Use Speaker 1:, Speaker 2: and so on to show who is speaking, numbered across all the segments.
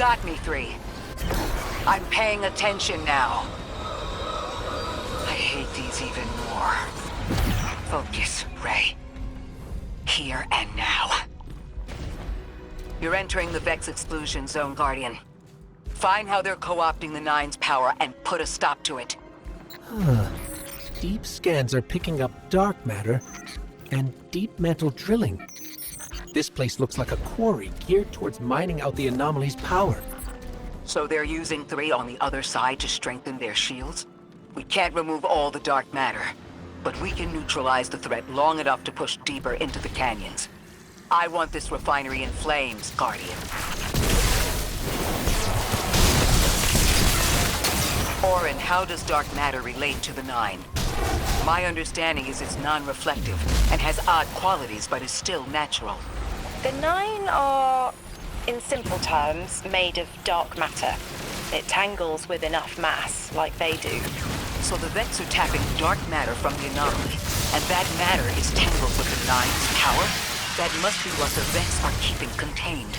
Speaker 1: got me, 3. I'm paying attention now. I hate these even more. Focus, Ray. Here and now. You're entering the Vex exclusion zone, Guardian. Find how they're co-opting the Nine's power and put a stop to it.
Speaker 2: Deep scans are picking up dark matter and deep mantle drilling. This place looks like a quarry geared towards mining out the anomaly's power.
Speaker 1: So they're using 3 on the other side to strengthen their shields? We can't remove all the dark matter, but we can neutralize the threat long enough to push deeper into the canyons. I want this refinery in flames, Guardian. Orin, how does dark matter relate to the Nine? My understanding is it's non-reflective and has odd qualities, but is still natural.
Speaker 3: The Nine are, in simple terms, made of dark matter. It tangles with enough mass, like they do.
Speaker 1: So the Vex are tapping dark matter from the anomaly, and that matter is tangled with the Nine's power? That must be what the Vex are keeping contained.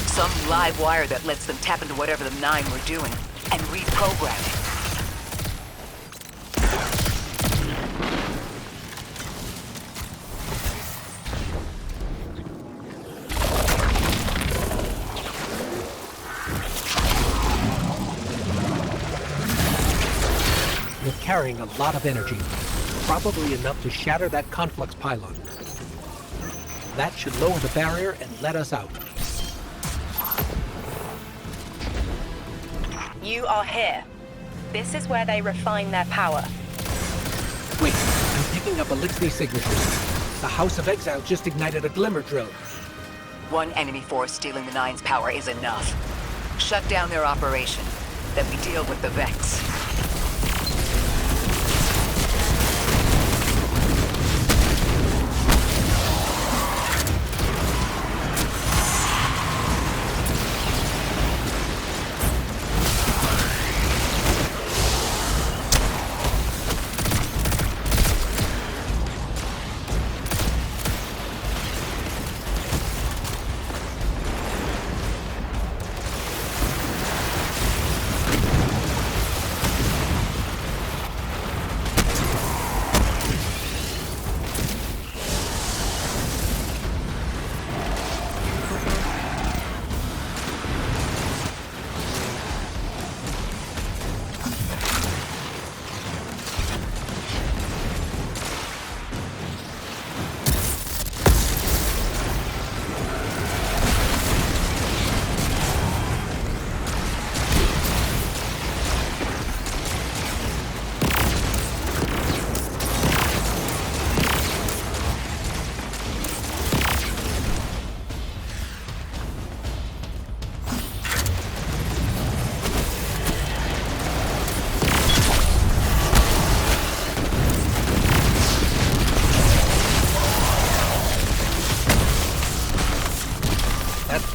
Speaker 1: Some live wire that lets them tap into whatever the Nine were doing, and reprogram it.
Speaker 2: You're carrying a lot of energy, probably enough to shatter that conflux pylon. That should lower the barrier and let us out.
Speaker 3: You are here. This is where they refine their power.
Speaker 2: Wait, I'm picking up Elixir signatures. The House of Exile just ignited a glimmer drill.
Speaker 1: One enemy force stealing the Nine's power is enough. Shut down their operation, then we deal with the Vex.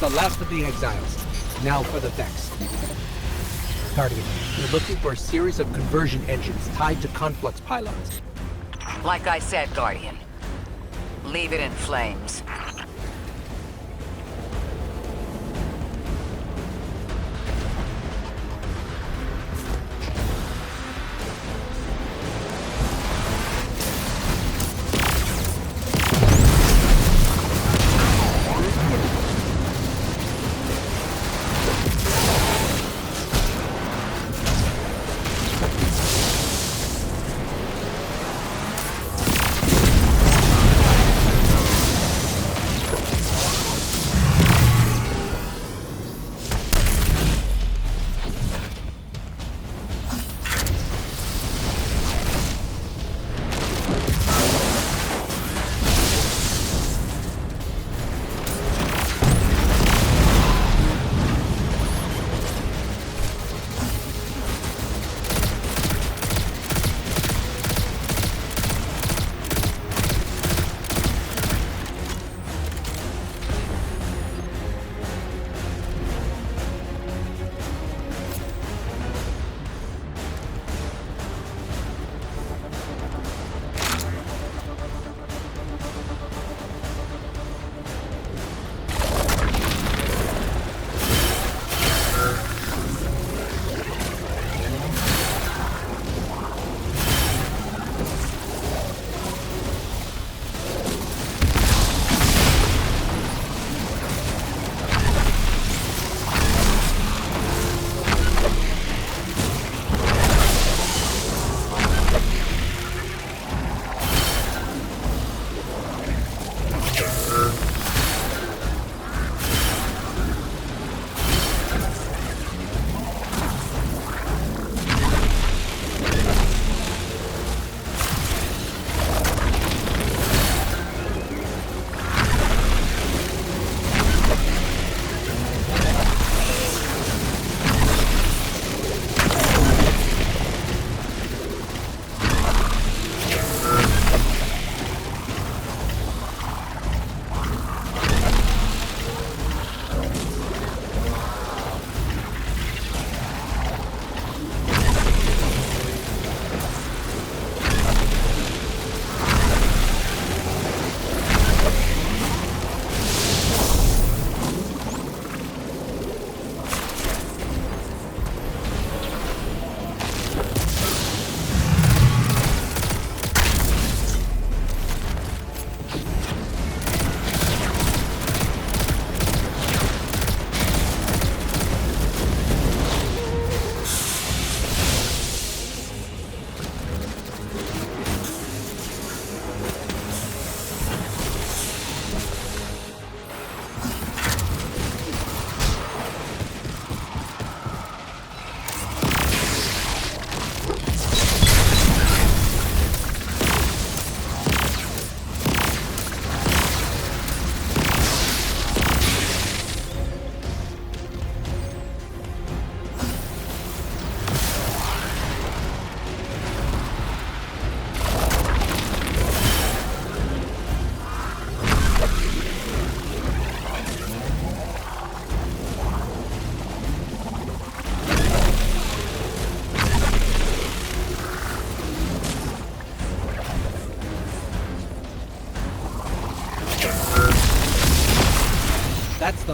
Speaker 2: The last of the exiles. Now for the Vex. Guardian, we're looking for a series of conversion engines tied to conflux pylons.
Speaker 1: Like I said, Guardian. Leave it in flames.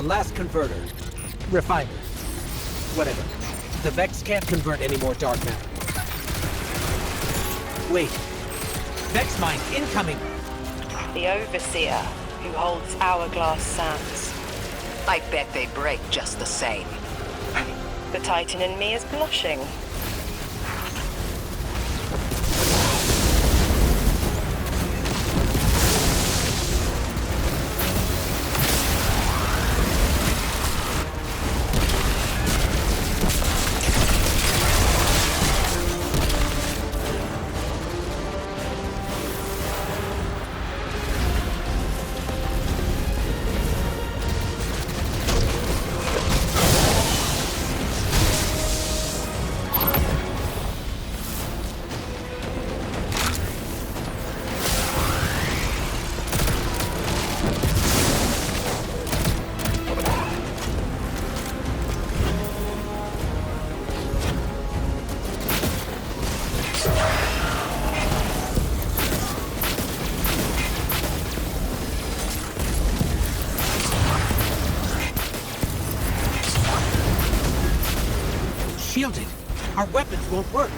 Speaker 2: last converter. Refiner. Whatever. The Vex can't convert any more dark matter. Wait. Vex mine incoming!
Speaker 3: The Overseer, who holds Hourglass Sands.
Speaker 1: I bet they break just the same.
Speaker 3: The Titan in me is blushing.
Speaker 2: Shielded. Our weapons won't work.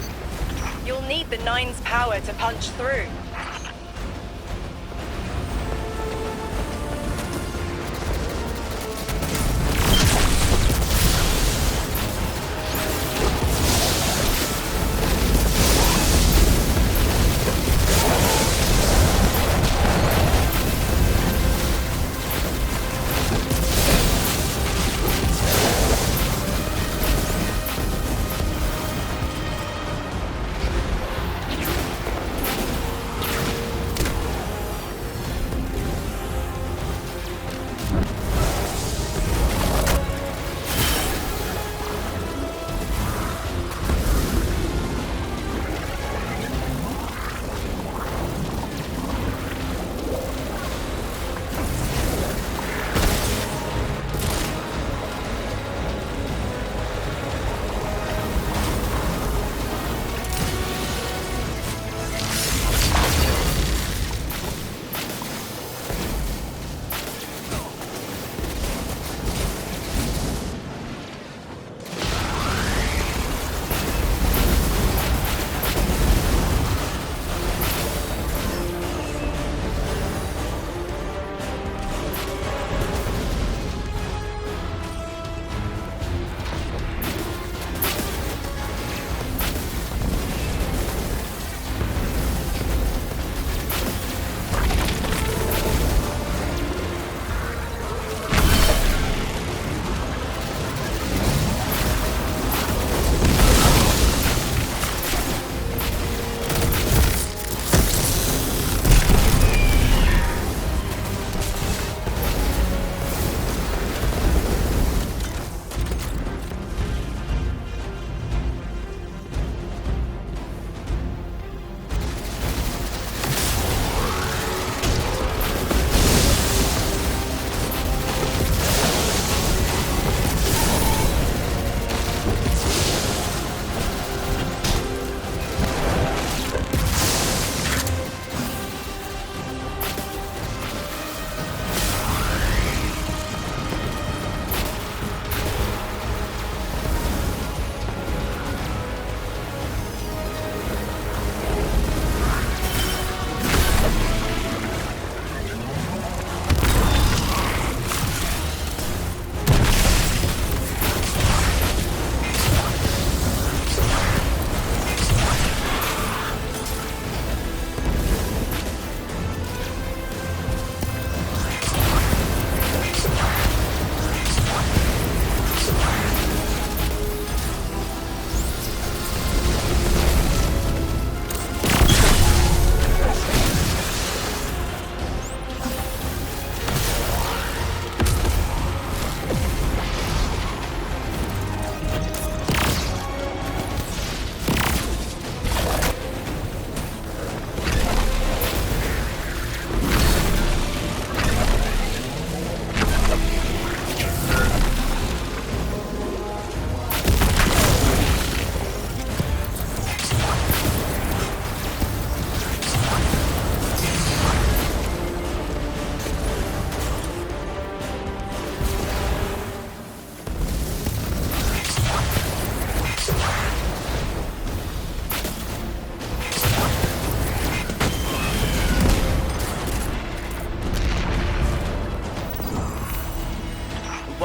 Speaker 3: You'll need the Nine's power to punch through.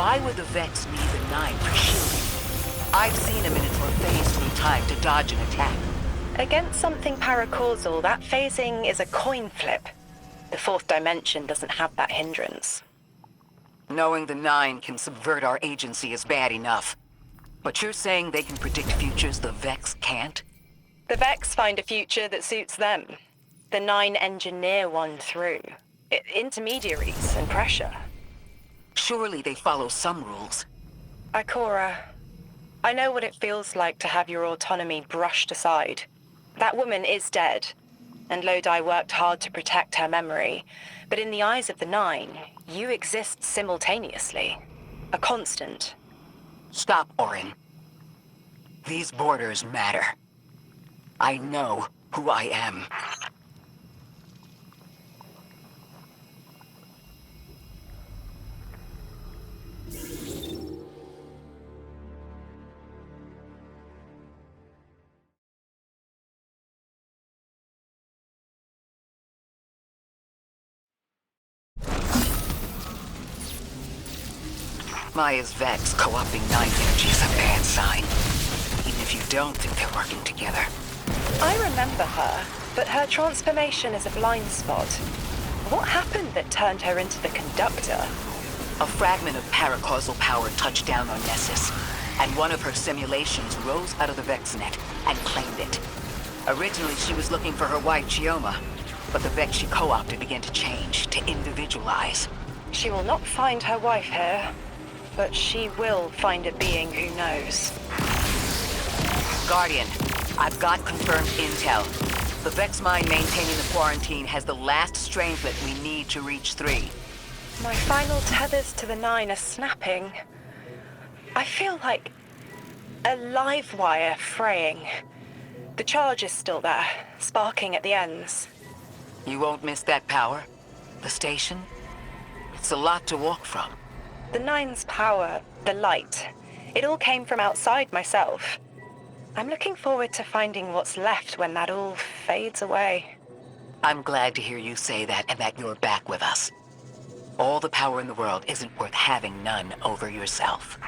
Speaker 1: Why would the Vex need the Nine for shielding? I've seen a Minotaur phase through time to dodge an attack.
Speaker 3: Against something paracausal, that phasing is a coin flip. The fourth dimension doesn't have that hindrance.
Speaker 1: Knowing the Nine can subvert our agency is bad enough. But you're saying they can predict futures the Vex can't?
Speaker 3: The Vex find a future that suits them. The Nine engineer one through. Intermediaries and pressure.
Speaker 1: Surely they follow some rules.
Speaker 3: Ikora, I know what it feels like to have your autonomy brushed aside. That woman is dead, and Lodi worked hard to protect her memory. But in the eyes of the Nine, you exist simultaneously. A constant.
Speaker 1: Stop, Orin. These borders matter. I know who I am. Maya's Vex co-opting Nine energy is a bad sign. Even if you don't think they're working together.
Speaker 3: I remember her, but her transformation is a blind spot. What happened that turned her into the conductor?
Speaker 1: A fragment of paracausal power touched down on Nessus, and one of her simulations rose out of the Vex net and claimed it. Originally, she was looking for her wife, Chioma, but the Vex she co-opted began to change, to individualize.
Speaker 3: She will not find her wife here, but she will find a being who knows.
Speaker 1: Guardian, I've got confirmed intel. The Vex mine maintaining the quarantine has the last strangelet we need to reach 3.
Speaker 3: My final tethers to the Nine are snapping. I feel like a live wire fraying. The charge is still there, sparking at the ends.
Speaker 1: You won't miss that power? The station? It's a lot to walk from.
Speaker 3: The Nine's power, the light, it all came from outside myself. I'm looking forward to finding what's left when that all fades away.
Speaker 1: I'm glad to hear you say that and that you're back with us. All the power in the world isn't worth having none over yourself.